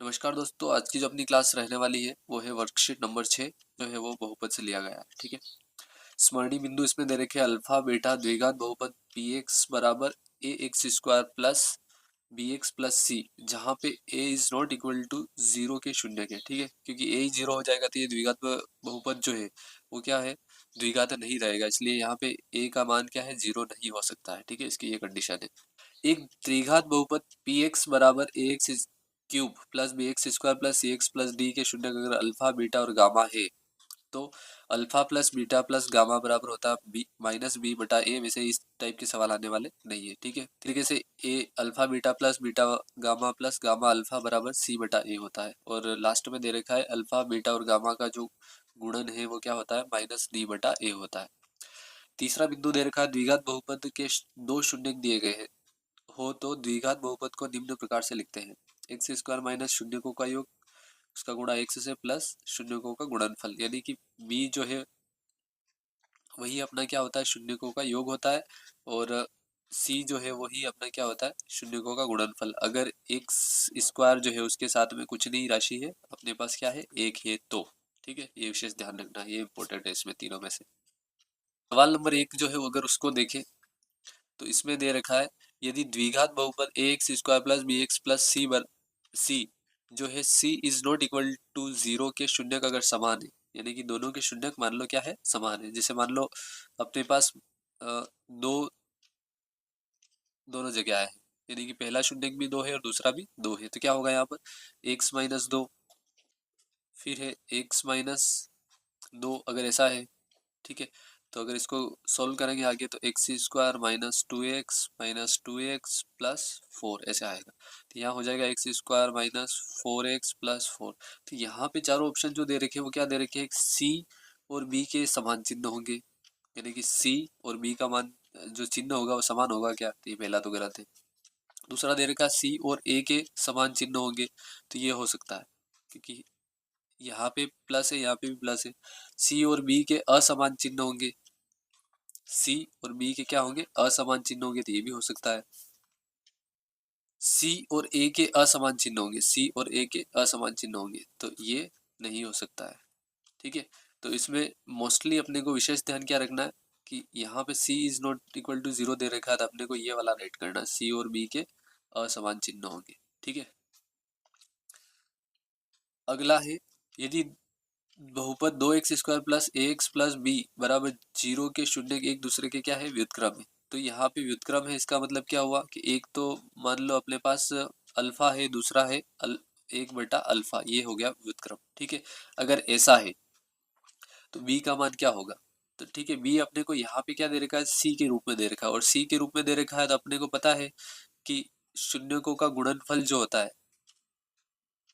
नमस्कार दोस्तों, आज की जो अपनी क्लास रहने वाली है वो है वर्कशीट नंबर 6 जो है वो बहुपद से लिया गया है। ठीक है, स्मरणीय बिंदु इसमें दे रखे अल्फा बीटा द्विघात बहुपद पी एक्स बराबर A X square plus B X plus C, जहाँ पे A is not equal to zero के शून्य के। ठीक है, क्योंकि ए ही जीरो हो जाएगा तो ये द्विघात बहुपद जो है वो क्या है, द्विघात नहीं रहेगा, इसलिए यहाँ पे ए का मान क्या है, जीरो नहीं हो सकता है। ठीक है, इसकी ये कंडीशन है। एक त्रिघात बहुपद पी एक्स बराबर A X cube plus B X square plus C X plus D के शून्य अगर अल्फा बीटा और गामा है तो alpha plus beta plus gamma बराबर होता है बी माइनस बी बटा ए। वैसे इस टाइप के सवाल आने वाले नहीं है। ठीक है, तरीके से A alpha beta plus gamma alpha बराबर सी बटा ए होता है, और लास्ट में दे रखा है अल्फा बीटा और गामा का जो गुणन है वो क्या होता है, माइनस डी बटा ए होता है। तीसरा बिंदु दे रखा है द्विघात बहुपद के दो शून्य दिए गए हैं हो तो द्विघात बहुपद को निम्न प्रकार से लिखते हैं। एक्स स्क्वायर माइनस शून्यकों का योग उसका गुणा एक्स से प्लस शून्यकों का गुणनफल, यानी कि बी जो है वही अपना क्या होता है, शून्यकों का योग होता है, और सी जो है वही अपना क्या होता है, शून्यकों का गुणनफल। अगर एक्स स्क्वायर जो है उसके साथ में कुछ नहीं राशि है, अपने पास क्या है, एक है तो। ठीक है, ये विशेष ध्यान रखना, ये इंपॉर्टेंट है इसमें तीनों में से। सवाल नंबर 1 जो है अगर उसको देखें तो इसमें दे रखा है यदि द्विघात बहुपद A X square plus B X plus C जो है C is not equal to zero के शून्यक अगर समान है, यानी कि दोनों के शून्यक मान लो क्या है, समान है। जैसे मान लो अपने पास दो दोनों जगह है, यानी कि पहला शून्यक भी दो है और दूसरा भी दो है, तो क्या होगा यहाँ पर एक्स माइनस दो, फिर है एक्स माइनस दो अगर ऐसा है। ठीक है, तो अगर इसको सोल्व करेंगे आगे तो x square minus two x plus four ऐसे आएगा। तो यहाँ हो जाएगा x square minus four x plus four. तो यहाँ पे चारों ऑप्शन जो दे रखे हैं वो क्या दे रखे हैं, सी और बी के समान चिन्ह होंगे, यानी कि सी और बी का मान जो चिन्ह होगा वो समान होगा क्या, तो ये पहला तो गलत है। दूसरा दे रखा है सी और ए के समान चिन्ह होंगे, तो ये हो सकता है, क्योंकि यहाँ पे प्लस है यहाँ पे भी प्लस है। सी और बी के असमान चिन्ह होंगे, सी और बी के क्या होंगे, असमान चिन्ह होंगे, तो ये भी हो सकता है। सी और ए के असमान चिन्ह होंगे, सी और ए के असमान चिन्ह होंगे, तो ये नहीं हो सकता है। ठीक है, तो इसमें मोस्टली अपने को विशेष ध्यान क्या रखना है कि यहाँ पे C is not equal to zero दे रखा है, तो अपने को ये वाला राइट करना है, सी और बी के असमान चिन्ह होंगे। ठीक है, अगला है यदि बहुपद दो एक्स स्क्वायर प्लस ए एक्स प्लस बी बराबर जीरो के शून्य एक दूसरे के क्या है, व्युत्क्रम है। तो यहाँ पे व्युत्क्रम है, इसका मतलब क्या हुआ कि एक तो मान लो अपने पास अल्फा है, दूसरा है एक बटा अल्फा, ये हो गया व्युत्क्रम। ठीक है, अगर ऐसा है तो बी का मान क्या होगा, तो ठीक है बी अपने को यहाँ पे क्या दे रखा है, सी के रूप में दे रखा है, और सी के रूप में दे रखा है तो अपने को पता है कि शून्यकों का गुणनफल जो होता है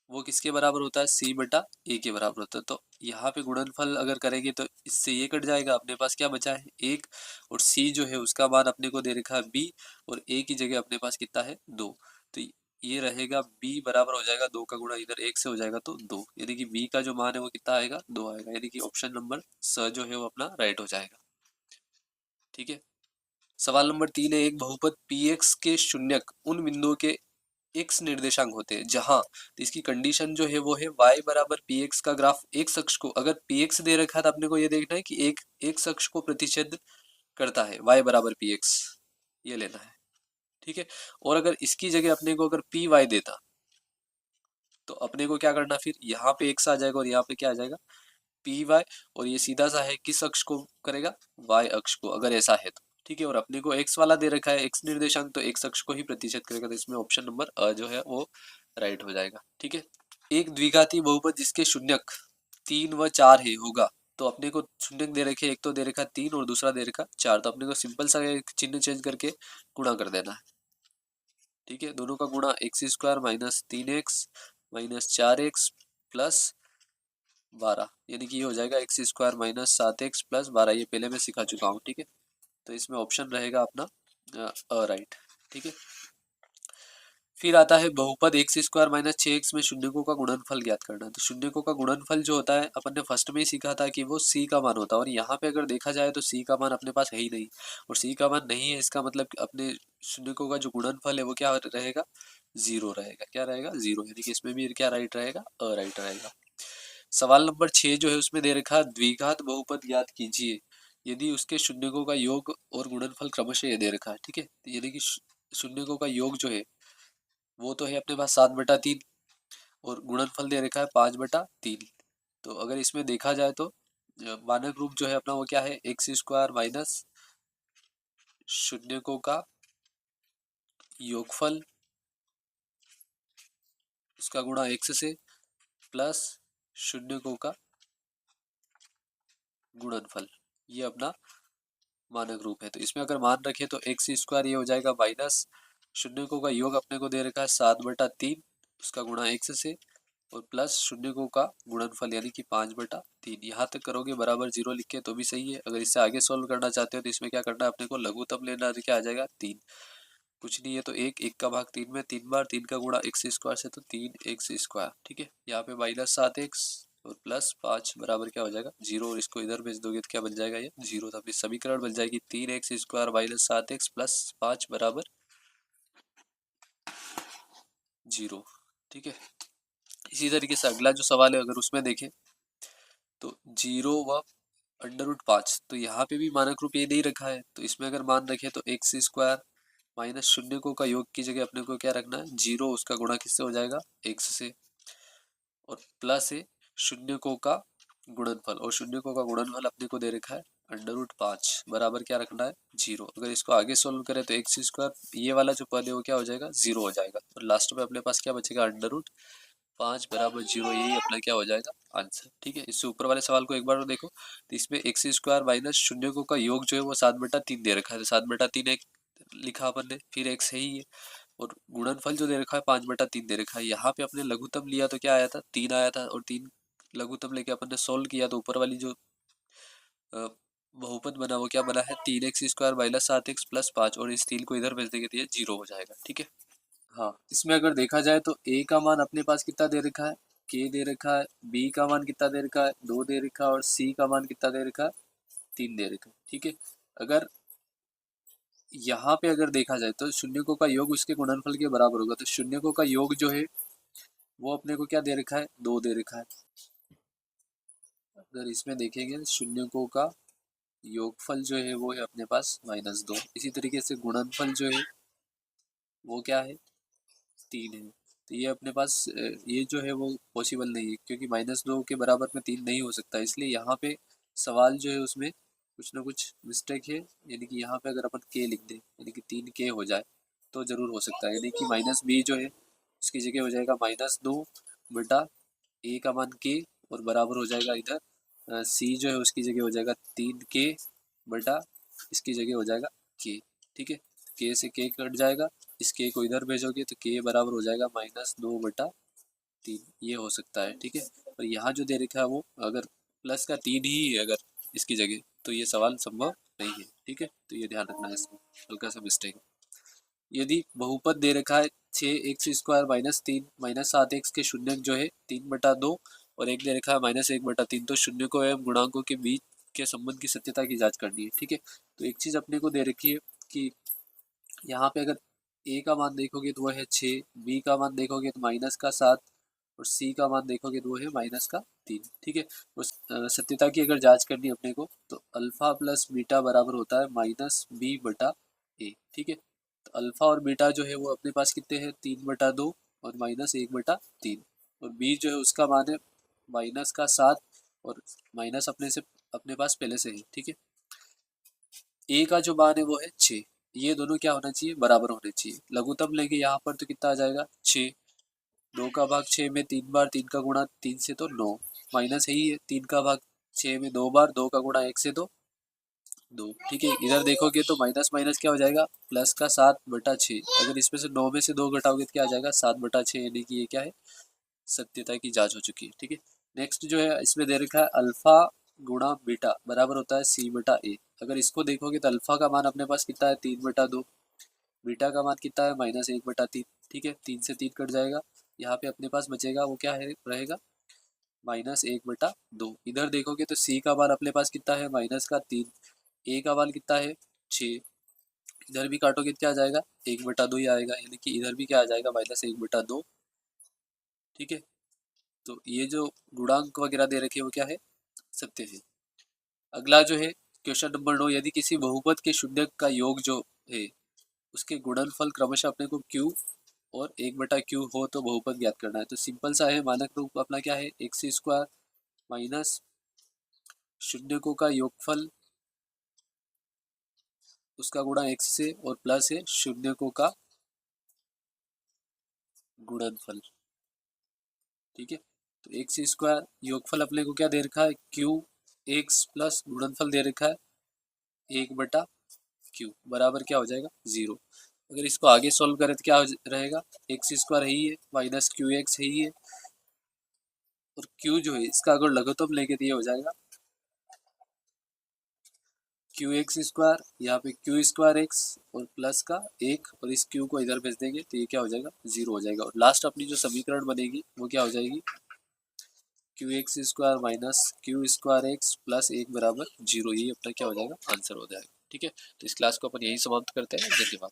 वो किसके बराबर होता है, सी बटा ए के बराबर होता है। तो यहाँ पे गुणनफल अगर करेंगे तो इससे ये कट जाएगा, अपने पास क्या बचा है, एक, और सी जो है उसका मान अपने को दे रखा है बी, और ए की जगह अपने पास कितना है, दो। तो ये रहेगा बी बराबर हो जाएगा दो का गुणा इधर एक से हो जाएगा तो दो, यानी कि बी का जो मान है वो कितना आएगा, दो आएगा, यानी कि ऑप्शन नंबर स जो है वो अपना राइट हो जाएगा। ठीक है, सवाल नंबर 3 है एक बहुपद पी एक्स के शून्यक उन बिंदुओं के एक्स निर्देशांक होते हैं जहां, तो इसकी कंडीशन जो है वो है y बराबर पी एक्स का ग्राफ एक्स अक्ष को, अगर पी एक्स दे रखा है तो अपने को ये देखना है कि एक एक्स अक्ष को प्रतिच्छेद करता है, y बराबर पी एक्स, ये लेना है। ठीक है, और अगर इसकी जगह अपने को अगर पी वाई देता तो अपने को क्या करना, फिर यहाँ पे एक्स आ जाएगा और यहाँ पे क्या आ जाएगा, पी वाई, और ये सीधा सा है किस अक्ष को करेगा, वाई अक्ष को, अगर ऐसा है तो। ठीक है, और अपने को एक्स वाला दे रखा है एक्स निर्देशांक, तो एक्स अक्ष को ही प्रतिशत करेगा, तो इसमें ऑप्शन नंबर अ जो है वो राइट हो जाएगा। ठीक है, एक द्विघाती बहुपद जिसके शून्यक 3 व 4 है होगा, तो अपने को शून्यक दे रखे, एक तो दे रखा 3 और दूसरा दे रखा 4, तो अपने को सिंपल सा एक चिन्ह चेंज करके गुणा कर देना है। ठीक है, दोनों का गुणा x square minus 3x minus 4x plus 12, यानी कि ये हो जाएगा x square minus 7x plus 12, ये पहले मैं सिखा चुका हूँ। ठीक है, तो इसमें ऑप्शन रहेगा अपना राइट। ठीक है, फिर आता है बहुपद एक्स स्क्वायर माइनस 6x में शून्यकों का गुणनफल ज्ञात करना। तो शून्यकों का गुणनफल जो होता है अपन ने फर्स्ट में ही सीखा था कि वो c का मान होता है, और यहाँ पे अगर देखा जाए तो c का मान अपने पास है ही नहीं, और c का मान नहीं है इसका मतलब कि अपने शून्यकों का जो गुणनफल है वो क्या रहेगा, जीरो रहेगा। क्या रहेगा, जीरो, यानी कि इसमें भी क्या राइट रहेगा, राइट रहेगा। सवाल नंबर 6 जो है उसमें दे रखा द्विघात बहुपद ज्ञात कीजिए यदि उसके शून्यकों का योग और गुणनफल क्रमशः ये दे रखा है। ठीक है, यानी कि शून्यकों का योग जो है वो तो है अपने पास 7/3, और गुणनफल दे रखा है 5/3। तो अगर इसमें देखा जाए तो मानक रूप जो है अपना वो क्या है, एक्स स्क्वायर माइनस शून्यकों का योगफल उसका गुणा एक्स से प्लस शून्यकों का गुणनफल, ये अपना मानक रूप है। तो इसमें अगर मान रखे तो एक्स स्क्वायर ये हो जाएगा माइनस शून्यकों का योग अपने को दे रखा है 7/3 उसका गुणा एक्स से, और प्लस शून्यकों का गुणनफल यानी कि 5/3। यहाँ तक करोगे बराबर जीरो लिख के तो भी सही है। अगर इससे आगे सोल्व करना चाहते हो तो इसमें क्या करना है अपने को, लघुत्तम लेना है, तो क्या आ जाएगा 3, कुछ नहीं है तो एक का भाग 3 में 3 बार, 3 का गुणा एक्स स्क्वायर से तो 3x²। ठीक है, यहाँ पे -7x और +5 बराबर क्या हो जाएगा, जीरो, और इसको इधर भेज दोगे तो क्या बन जाएगा, ये जीरो। तो अपनी समीकरण बन जाएगी 3x² -7x + 5 बराबर जीरो। ठीक है, इसी तरीके से अगला जो सवाल है अगर उसमें देखें तो 0 व √5, तो यहाँ पे भी मानक रूप ये दे रखा है। तो इसमें अगर मान रखे तो x² माइनस शून्यकों का योग की जगह अपने को क्या रखना है, जीरो, उसका गुणा किससे हो जाएगा, x से, और प्लस है शून्यकों का गुणनफल, और शून्यकों का गुणनफल अपने को दे रखा है √5 बराबर क्या रखना है, जीरो। अगर इसको आगे सोल्व करें तो x², ये वाला जो पद है वो क्या हो जाएगा, जीरो हो जाएगा, और लास्ट में अपने पास क्या बचेगा, √5 बराबर जीरो, यही अपना क्या हो जाएगा, आंसर। ठीक है, इससे ऊपर वाले सवाल को एक बार देखो, तो इसमें x² माइनस शून्यकों का योग जो है वो 7/3 दे रखा है, तो 7/3 एक लिखा अपन ने, फिर x है ही है, और गुणनफल जो दे रखा है 5/3 दे रखा है। यहाँ पे अपने लघुत्तम लिया तो क्या आया था, 3 आया था, और 3 लघुत्तम लेके अपन ने सोल्व किया तो ऊपर वाली जो बहुपद बना वो क्या बना है, 3x² -7x + 5, और इस 3 को इधर भेज देंगे तो ये जीरो हो जाएगा। ठीक है, हाँ, इसमें अगर देखा जाए तो a का मान अपने पास कितना दे रखा है, k दे रखा है, b का मान कितना दे रखा है, 2 दे रखा है, और c का मान कितना दे रखा है, 3 दे रखा है। ठीक है, अगर यहाँ पे अगर देखा जाए तो शून्यकों का योग उसके गुणनफल के बराबर होगा, तो शून्यकों का योग जो है वो अपने को क्या दे रखा है, 2 दे रखा है। अगर इसमें देखेंगे शून्यकों का योगफल जो है वो है अपने पास -2, इसी तरीके से गुणनफल जो है वो क्या है, 3 है। तो ये अपने पास ये जो है वो पॉसिबल नहीं है, क्योंकि -2 के बराबर में 3 नहीं हो सकता, इसलिए यहाँ पे सवाल जो है उसमें कुछ ना कुछ मिस्टेक है। यानी कि यहाँ पे अगर अपन k लिख दें यानी कि 3k हो जाए तो जरूर हो सकता है, यानी कि -b जो है उसकी जगह हो जाएगा -2/a का मान k, और बराबर हो जाएगा इधर c जो है उसकी जगह हो जाएगा 3k बटा इसकी जगह हो जाएगा k। ठीक है, k से k कट जाएगा, इस k को इधर भेजोगे तो k बराबर हो जाएगा -2/3, ये हो सकता है। ठीक है, और यहाँ जो दे रखा है वो अगर प्लस का 3 ही है अगर इसकी जगह, तो ये सवाल संभव नहीं है। ठीक है, तो ये ध्यान रखना है, इसमें हल्का सा मिस्टेक है। यदि बहुपद दे रखा है 6x² -3 -7x के शून्यक जो है 3/2, और एक दे रखा है -1/3, तो शून्यकों एवं गुणांकों के बीच के संबंध की सत्यता की जांच करनी है। ठीक है, तो एक चीज अपने को दे रखी है कि यहाँ पे अगर a का मान देखोगे तो वो है 6, b का मान देखोगे तो -7, और c का मान देखोगे तो वो है -3। ठीक है, उस सत्यता की अगर जांच करनी है अपने को तो अल्फा प्लस बीटा बराबर होता है -b/a। ठीक है, तो अल्फा और बीटा जो है वो अपने पास कितने हैं, 3/2 और -1/3, और b जो है उसका मान है -7, और माइनस अपने पास पहले से है। ठीक है, a का जो मान है वो है 6, ये दोनों क्या होना चाहिए, बराबर होने चाहिए। लघुत्तम लेंगे यहाँ पर तो कितना आ जाएगा, 6, 2 का भाग 6 में 3 बार, 3 का गुणा 3 से तो 9, माइनस है ही है, 3 का भाग 6 में 2 बार, 2 का गुणा 1 से तो 2। ठीक है, इधर देखोगे तो माइनस माइनस क्या हो जाएगा, प्लस का 7/6, अगर इसमें से 9 में से 2 घटाओगे तो क्या आ जाएगा, 7/6, यानी कि ये क्या है, सत्यता की जांच हो चुकी है। ठीक है, नेक्स्ट जो है इसमें दे रखा है अल्फा गुणा बीटा बराबर होता है c/a। अगर इसको देखोगे तो अल्फा का मान अपने पास कितना है, 3/2, बीटा का मान कितना है -1/3, ठीक है, 3 से 3 कट जाएगा, यहाँ पे अपने पास बचेगा वो क्या है रहेगा -1/2। इधर देखोगे तो सी का मान अपने पास कितना है -3, ए का मान कितना है 6, इधर भी काटोगे क्या आ जाएगा 1/2 ही आएगा, यानी कि इधर भी क्या आ जाएगा -1/2, ठीक है। तो ये जो गुणांक वगैरह दे रखे हैं वो क्या है सत्य है। अगला जो है क्वेश्चन नंबर 9, यदि किसी बहुपद के शून्यक का योग जो है उसके गुणनफल क्रमशः अपने को q और 1/q हो तो बहुपद ज्ञात करना है। तो सिंपल सा है, मानक रूप अपना क्या है x² माइनस शून्यकों का योगफल उसका गुणा x से और प्लस है शून्यकों का गुणनफल, ठीक है। तो x² योगफल अपने को क्या दे रखा है q x प्लस गुणनफल दे रखा है 1/q बराबर क्या हो जाएगा 0। अगर इसको आगे सॉल्व करें तो क्या रहेगा x² है ही है माइनस qx है ही है, और q जो है इसका अगर लघुत्तम लेंगे तो ये हो जाएगा qx², यहाँ पे q² x और प्लस का 1 और इस q को इधर भेज देंगे तो ये क्या हो जाएगा 0 हो जाएगा, और लास्ट अपनी जो समीकरण बनेगी वो क्या हो जाएगी qx² minus q² x plus 1 बराबर 0, ये अपना क्या हो जाएगा आंसर हो जाएगा, ठीक है। तो इस क्लास को अपन यही समाप्त करते हैं, धन्यवाद।